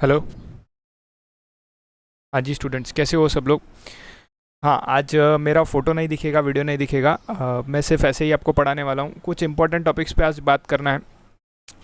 Hello. हाँ जी students, कैसे हो सब लोग। हाँ, आज मेरा फ़ोटो नहीं दिखेगा, वीडियो नहीं दिखेगा। मैं सिर्फ ऐसे ही आपको पढ़ाने वाला हूँ। कुछ इंपॉर्टेंट टॉपिक्स पे आज बात करना है।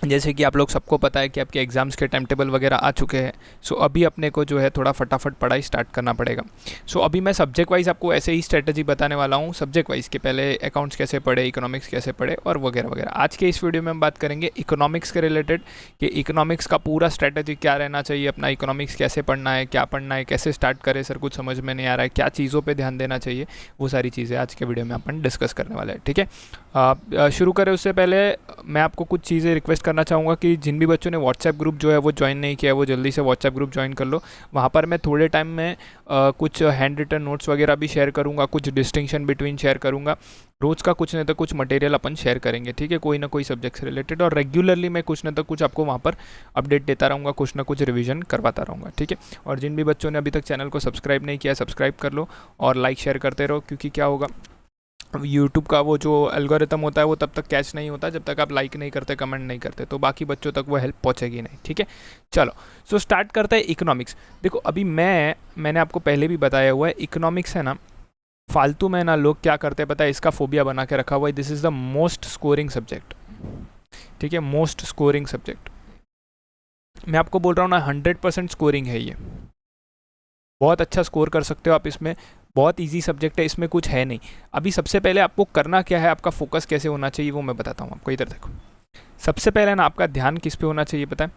जैसे कि आप लोग सबको पता है कि आपके एग्ज़ाम्स के टाइम टेबल वगैरह आ चुके हैं। सो अभी अपने को जो है थोड़ा फटाफट पढ़ाई स्टार्ट करना पड़ेगा। सो अभी मैं सब्जेक्ट वाइज आपको ऐसे ही स्ट्रेटजी बताने वाला हूँ, सब्जेक्ट वाइज के पहले अकाउंट्स कैसे पढ़े, इकोनॉमिक्स कैसे पढ़े और वगैरह वगैरह। आज के इस वीडियो में हम बात करेंगे इकोनॉमिक्स के रिलेटेड कि इकोनॉमिक्स का पूरा स्ट्रेटजी क्या रहना चाहिए, अपना इकोनॉमिक्स कैसे पढ़ना है, क्या पढ़ना है, कैसे स्टार्ट करें, सर कुछ समझ में नहीं आ रहा है, क्या चीज़ों पर ध्यान देना चाहिए। वो सारी चीज़ें आज के वीडियो में अपन डिस्कस करने वाले हैं। ठीक है, शुरू करें उससे पहले मैं आपको कुछ चीज़ें रिक्वेस्ट करना चाहूँगा कि जिन भी बच्चों ने व्हाट्सएप ग्रुप जो है वो ज्वाइन नहीं किया है वो जल्दी से व्हाट्सएप ग्रुप ज्वाइन कर लो। वहाँ पर मैं थोड़े टाइम में कुछ हैंड रिटन नोट्स वगैरह भी शेयर करूँगा, कुछ डिस्टिंक्शन बिटवीन शेयर करूँगा। रोज़ का कुछ नहीं तो कुछ मटेरियल अपन शेयर करेंगे, ठीक है, कोई ना कोई सब्जेक्ट से रिलेटेड। और रेगुलरली मैं कुछ ना तो कुछ आपको वहाँ पर अपडेट देता रहूँगा, कुछ ना कुछ रिवीजन करवाता रहूँगा, ठीक है। और जिन भी बच्चों ने अभी तक चैनल को सब्सक्राइब नहीं किया, सब्सक्राइब कर लो और लाइक शेयर करते रहो, क्योंकि क्या होगा, यूट्यूब का वो जो एल्गोरिथम होता है वो तब तक कैच नहीं होता जब तक आप लाइक नहीं करते, कमेंट नहीं करते, तो बाकी बच्चों तक वो हेल्प पहुंचेगी नहीं, ठीक है। चलो, सो स्टार्ट करते हैं इकोनॉमिक्स। देखो अभी मैंने आपको पहले भी बताया हुआ है, इकोनॉमिक्स है ना, फालतू में ना लोग क्या करते हैं पता है, इसका फोबिया बना के रखा हुआ है। This is the most scoring subject, ठीक है, मोस्ट स्कोरिंग सब्जेक्ट। मैं आपको बोल रहा हूँ ना, 100% स्कोरिंग है ये। बहुत अच्छा स्कोर कर सकते हो आप इसमें। बहुत इजी सब्जेक्ट है, इसमें कुछ है नहीं। अभी सबसे पहले आपको करना क्या है, आपका फोकस कैसे होना चाहिए वो मैं बताता हूँ आपको। इधर देखो, सबसे पहले ना आपका ध्यान किस पे होना चाहिए पता है।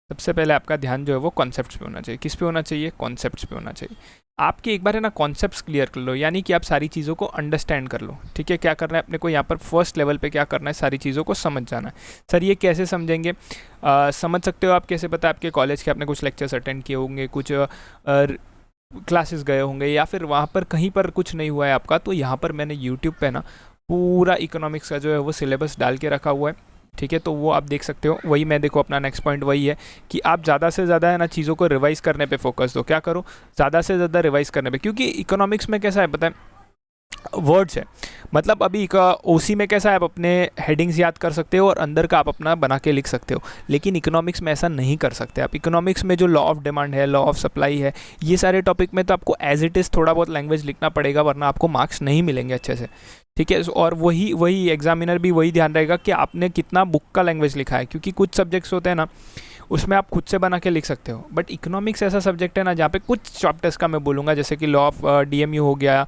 सबसे पहले आपका ध्यान जो है वो कॉन्सेप्ट्स पे होना चाहिए। किस पे होना चाहिए, कॉन्सेप्ट्स पे होना चाहिए। आपके एक बार है ना कॉन्सेप्ट्स क्लियर कर लो, यानी कि आप सारी चीज़ों को अंडरस्टैंड कर लो, ठीक है। क्या करना है अपने को यहाँ पर फर्स्ट लेवल पे, क्या करना है, सारी चीज़ों को समझ जाना है। सर ये कैसे समझेंगे, समझ सकते हो आप कैसे, पता है आपके कॉलेज के आपने कुछ लेक्चर्स अटेंड किए होंगे, कुछ क्लासेस गए होंगे, या फिर वहाँ पर कहीं पर कुछ नहीं हुआ है आपका, तो यहाँ पर मैंने यूट्यूब पे ना पूरा इकोनॉमिक्स का जो है वो सिलेबस डाल के रखा हुआ है, ठीक है। तो वो आप देख सकते हो। वही मैं देखो, अपना नेक्स्ट पॉइंट वही है कि आप ज़्यादा से ज़्यादा है ना चीज़ों को रिवाइज करने पे फोकस दो। क्या करो, ज़्यादा से ज़्यादा रिवाइज करने पे, क्योंकि इकोनॉमिक्स में कैसा है पता है, वर्ड्स है। मतलब अभी ओसी में कैसा है, आप अपने हेडिंग्स याद कर सकते हो और अंदर का आप अपना बना के लिख सकते हो, लेकिन इकोनॉमिक्स में ऐसा नहीं कर सकते आप। इकोनॉमिक्स में जो लॉ ऑफ डिमांड है, लॉ ऑफ सप्लाई है, ये सारे टॉपिक में तो आपको एज इट इज़ थोड़ा बहुत लैंग्वेज लिखना पड़ेगा, वरना आपको मार्क्स नहीं मिलेंगे अच्छे से, ठीक है। और वही वही एग्जामिनर भी वही ध्यान रहेगा कि आपने कितना बुक का लैंग्वेज लिखा है, क्योंकि कुछ सब्जेक्ट्स होते हैं ना उसमें आप खुद से बना के लिख सकते हो, बट इकोनॉमिक्स ऐसा सब्जेक्ट है ना जहाँ पे कुछ चैप्टर्स का मैं बोलूँगा, जैसे कि लॉ ऑफ डीएमयू हो गया,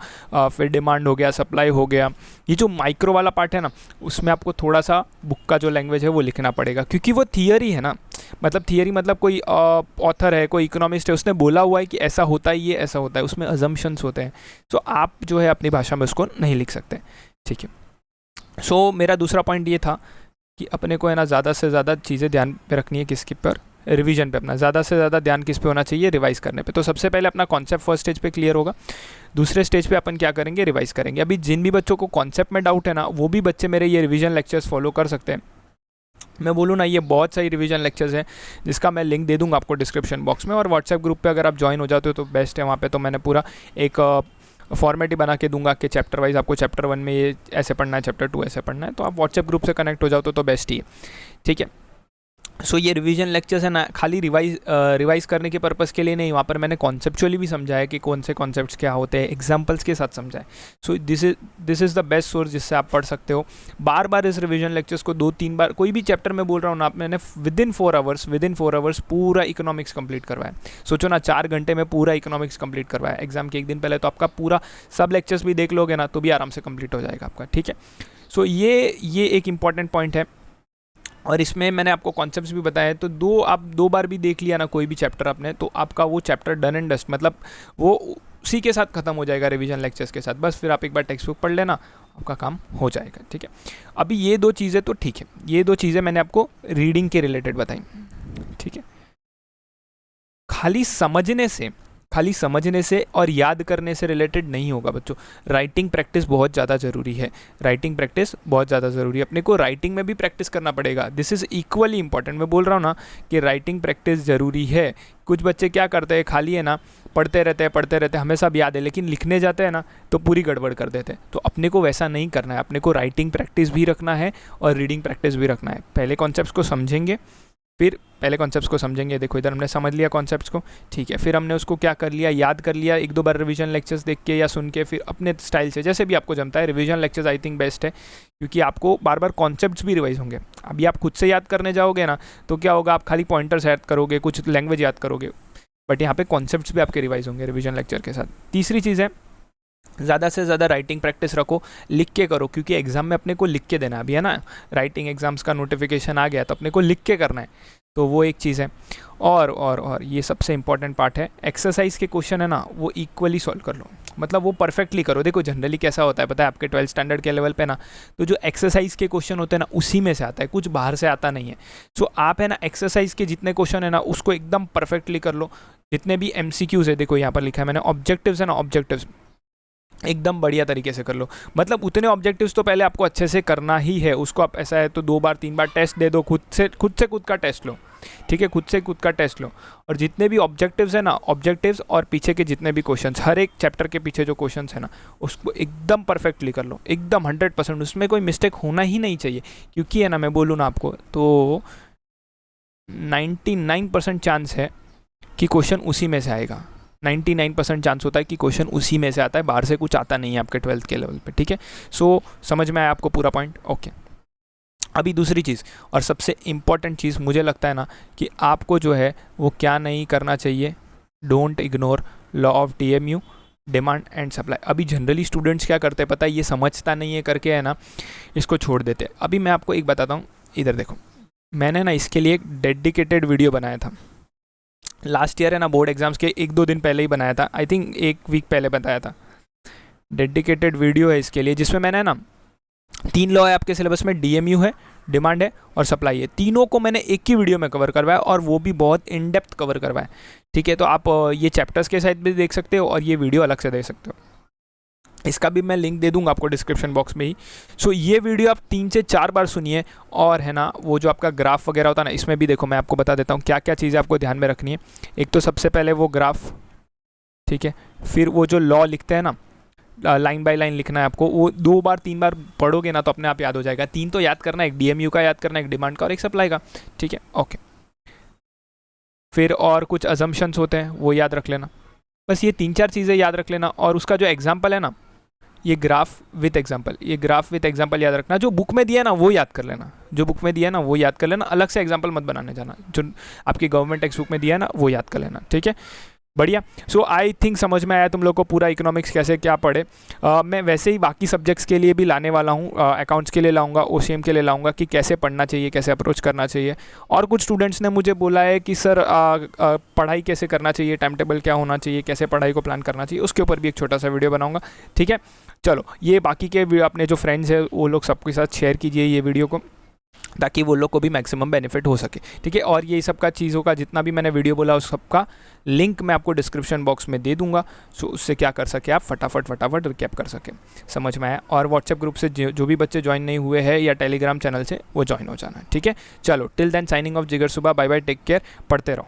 फिर डिमांड हो गया, सप्लाई हो गया, ये जो माइक्रो वाला पार्ट है ना, उसमें आपको थोड़ा सा बुक का जो लैंग्वेज है वो लिखना पड़ेगा, क्योंकि वो थियरी है ना। मतलब थियरी मतलब कोई ऑथर है, कोई इकोनॉमिस्ट है, उसने बोला हुआ है कि ऐसा होता है, ये ऐसा होता है, उसमें अजम्पशंस होते हैं, तो आप जो है अपनी भाषा में उसको नहीं लिख सकते, ठीक है। सो मेरा दूसरा पॉइंट ये था कि अपने को है ना ज़्यादा से ज़्यादा चीज़ें ध्यान पे रखनी है, किसके पर, रिवीजन पे। अपना ज़्यादा से ज़्यादा ध्यान किस पे होना चाहिए, रिवाइज करने पे। तो सबसे पहले अपना कॉन्सेप्ट फर्स्ट स्टेज पे क्लियर होगा, दूसरे स्टेज पे अपन क्या करेंगे, रिवाइज करेंगे। अभी जिन भी बच्चों को कॉन्सेप्ट में डाउट है ना, वो भी बच्चे मेरे ये रिवीजन लेक्चर्स फॉलो कर सकते हैं। मैं बोलूँ ना, ये बहुत सारी रिवीजन लेक्चर्स हैं जिसका मैं लिंक दे दूंगा आपको डिस्क्रिप्शन बॉक्स में, और व्हाट्सएप ग्रुप पे अगर आप ज्वाइन हो जाते हो तो बेस्ट है। वहाँ पे तो मैंने पूरा एक फॉर्मेट ही बना के दूंगा कि चैप्टर वाइज आपको चैप्टर 1 में ये ऐसे पढ़ना है, चैप्टर 2 ऐसे पढ़ना है, तो आप व्हाट्सएप ग्रुप से कनेक्ट हो जाओ तो बेस्ट ही है, ठीक है। सो ये रिवीजन लेक्चर्स है ना, खाली रिवाइज करने के पर्पस के लिए नहीं, वहाँ पर मैंने कॉन्सेप्चुअली भी समझाया कि कौन से कॉन्सेप्ट्स क्या होते हैं, एग्जांपल्स के साथ समझाया। So this is the best source जिससे आप पढ़ सकते हो। बार बार इस रिवीजन लेक्चर्स को 2-3 बार, कोई भी चैप्टर में बोल रहा हूँ ना, मैंने विद इन 4 आवर्स पूरा इकोनॉमिक्स कंप्लीट करवाया। सोचो ना, 4 घंटे में पूरा इकोनॉमिक्स कंप्लीट करवाया एग्जाम के एक दिन पहले, तो आपका पूरा सब लेक्चर्स भी देख लोगे ना तो भी आराम से कंप्लीट हो जाएगा आपका, ठीक है। सो ये एक इंपॉर्टेंट पॉइंट है। और इसमें मैंने आपको कॉन्सेप्ट्स भी बताए, तो आप 2 बार भी देख लिया ना कोई भी चैप्टर आपने, तो आपका वो चैप्टर डन एंड डस्ट, मतलब वो उसी के साथ खत्म हो जाएगा रिवीजन लेक्चर्स के साथ। बस फिर आप एक बार टेक्स्ट बुक पढ़ लेना, आपका काम हो जाएगा, ठीक है। अभी ये 2 चीज़ें तो ठीक है, ये 2 चीज़ें मैंने आपको रीडिंग के रिलेटेड बताई, ठीक है। खाली समझने से और याद करने से रिलेटेड नहीं होगा बच्चों। राइटिंग प्रैक्टिस बहुत ज़्यादा ज़रूरी है, राइटिंग प्रैक्टिस बहुत ज़्यादा ज़रूरी है। अपने को राइटिंग में भी प्रैक्टिस करना पड़ेगा, दिस इज़ इक्वली इंपॉर्टेंट। मैं बोल रहा हूँ ना कि राइटिंग प्रैक्टिस ज़रूरी है। कुछ बच्चे क्या करते हैं, खाली है ना पढ़ते रहते हैं, हमें सब याद है, लेकिन लिखने जाते हैं ना तो पूरी गड़बड़ कर देते हैं। तो अपने को वैसा नहीं करना है, अपने को राइटिंग प्रैक्टिस भी रखना है और रीडिंग प्रैक्टिस भी रखना है। पहले कॉन्सेप्ट्स को समझेंगे, फिर पहले कॉन्सेप्ट्स को समझेंगे। देखो इधर हमने समझ लिया कॉन्सेप्ट्स को, ठीक है। फिर हमने उसको क्या कर लिया, याद कर लिया, एक दो बार रिवीजन लेक्चर्स देख के या सुन के, फिर अपने स्टाइल से जैसे भी आपको जमता है। Revision lectures I think best है, क्योंकि आपको बार बार कॉन्सेप्ट्स भी रिवाइज होंगे। अभी आप खुद से याद करने जाओगे ना तो क्या होगा, आप खाली पॉइंटर्स याद करोगे, कुछ लैंग्वेज याद करोगे, बट यहाँ पे कॉन्सेप्ट्स भी आपके रिवाइज होंगे रिवीजन लेक्चर के साथ। तीसरी चीज़ है, ज़्यादा से ज़्यादा राइटिंग प्रैक्टिस रखो, लिख के करो, क्योंकि एग्ज़ाम में अपने को लिख के देना है। अभी है ना राइटिंग एग्ज़ाम्स का नोटिफिकेशन आ गया तो अपने को लिख के करना है, तो वो एक चीज़ है। और ये सबसे इंपॉर्टेंट पार्ट है, एक्सरसाइज के क्वेश्चन है ना वो इक्वली सॉल्व कर लो, मतलब वो परफेक्टली करो। देखो जनरली कैसा होता है पता है, आपके 12th स्टैंडर्ड के लेवल पे ना तो जो एक्सरसाइज के क्वेश्चन होते हैं ना उसी में से आता है, कुछ बाहर से आता नहीं है। सो आप है ना एक्सरसाइज के जितने क्वेश्चन है ना उसको एकदम परफेक्टली कर लो। जितने भी MCQs है, देखो यहाँ पर लिखा है मैंने, ऑब्जेक्टिव्स है ना, ऑब्जेक्टिव्स एकदम बढ़िया तरीके से कर लो। मतलब उतने ऑब्जेक्टिव्स तो पहले आपको अच्छे से करना ही है, उसको आप ऐसा है तो 2 बार 3 बार टेस्ट दे दो, खुद से खुद का टेस्ट लो, ठीक है, खुद से खुद का टेस्ट लो। और जितने भी ऑब्जेक्टिव्स है ना, ऑब्जेक्टिव्स और पीछे के जितने भी क्वेश्चंस, हर एक चैप्टर के पीछे जो क्वेश्चंस है ना उसको एकदम परफेक्टली कर लो, एकदम 100%, उसमें कोई मिस्टेक होना ही नहीं चाहिए। क्योंकि है ना मैं बोलूँ ना आपको तो 99% चांस है कि क्वेश्चन उसी में से आएगा। 99% चांस होता है कि क्वेश्चन उसी में से आता है, बाहर से कुछ आता नहीं है आपके 12th के लेवल पे, ठीक है। सो समझ में आया आपको पूरा पॉइंट, ओके। अभी दूसरी चीज़ और सबसे इम्पॉर्टेंट चीज़ मुझे लगता है ना कि आपको जो है वो क्या नहीं करना चाहिए, don't ignore law of DMU, demand and supply. अभी जनरली स्टूडेंट्स क्या करते हैं पता है, ये समझता नहीं है करके है ना इसको छोड़ देते हैं। अभी मैं आपको एक बताता हूँ, इधर देखो, मैंने ना इसके लिए एक डेडिकेटेड वीडियो बनाया था लास्ट ईयर है ना, बोर्ड एग्जाम्स के 1-2 दिन पहले ही बनाया था, आई थिंक 1 वीक पहले बताया था। डेडिकेटेड वीडियो है इसके लिए, जिसमें मैंने ना 3 लॉ है आपके सिलेबस में, DMU है, डिमांड है और सप्लाई है। तीनों को मैंने एक ही वीडियो में कवर करवाया और वो भी बहुत इन डेप्थ कवर करवाया, ठीक है। तो आप ये चैप्टर्स के साथ भी देख सकते हो और ये वीडियो अलग से देख सकते हो, इसका भी मैं लिंक दे दूंगा आपको डिस्क्रिप्शन बॉक्स में ही। सो ये वीडियो आप 3 से 4 बार सुनिए। और है ना वो जो आपका ग्राफ वगैरह होता है ना, इसमें भी देखो मैं आपको बता देता हूँ क्या क्या चीज़ें आपको ध्यान में रखनी है। एक तो सबसे पहले वो ग्राफ, ठीक है, फिर वो जो लॉ लिखते हैं ना, लाइन बाय लाइन लिखना है आपको, वो 2 बार 3 बार पढ़ोगे ना तो अपने आप याद हो जाएगा। 3 तो याद करना है, एक DMU का याद करना है, एक डिमांड का और एक सप्लाई का, ठीक है, ओके। फिर और कुछ अजम्पशंस होते हैं वो याद रख लेना, बस ये 3-4 चीज़ें याद रख लेना। और उसका जो एग्जाम्पल है ना, ये ग्राफ विथ एग्जाम्पल, ये ग्राफ विथ एग्जाम्पल याद रखना। जो बुक में दिया है ना वो याद कर लेना, जो बुक में दिया है ना वो याद कर लेना, अलग से एग्जाम्पल मत बनाने जाना। जो आपकी गवर्नमेंट टेक्स्ट बुक में दिया है ना वो याद कर लेना, ठीक है, बढ़िया। सो आई थिंक समझ में आया तुम लोग को पूरा इकोनॉमिक्स कैसे क्या पढ़े। मैं वैसे ही बाकी सब्जेक्ट्स के लिए भी लाने वाला हूँ, अकाउंट्स के लिए लाऊंगा, OCM के लिए लाऊंगा कि कैसे पढ़ना चाहिए, कैसे अप्रोच करना चाहिए। और कुछ स्टूडेंट्स ने मुझे बोला है कि सर पढ़ाई कैसे करना चाहिए, टाइम टेबल क्या होना चाहिए, कैसे पढ़ाई को प्लान करना चाहिए, उसके ऊपर भी एक छोटा सा वीडियो बनाऊंगा, ठीक है। चलो ये बाकी के अपने जो फ्रेंड्स हैं वो लोग सबके साथ शेयर कीजिए ये वीडियो को, ताकि वो लोग को भी मैक्सिमम बेनिफिट हो सके, ठीक है। और ये सब का चीज़ों का जितना भी मैंने वीडियो बोला उस सबका लिंक मैं आपको डिस्क्रिप्शन बॉक्स में दे दूंगा। सो उससे क्या कर सके आप फटाफट रिकैप कर सके, समझ में आया। और व्हाट्सएप ग्रुप से जो भी बच्चे ज्वाइन नहीं हुए हैं या टेलीग्राम चैनल से वो ज्वाइन हो जाना है, ठीक है। चलो टिल देन साइनिंग ऑफ जिगर सुबह, बाय बाय, टेक केयर, पढ़ते रहो।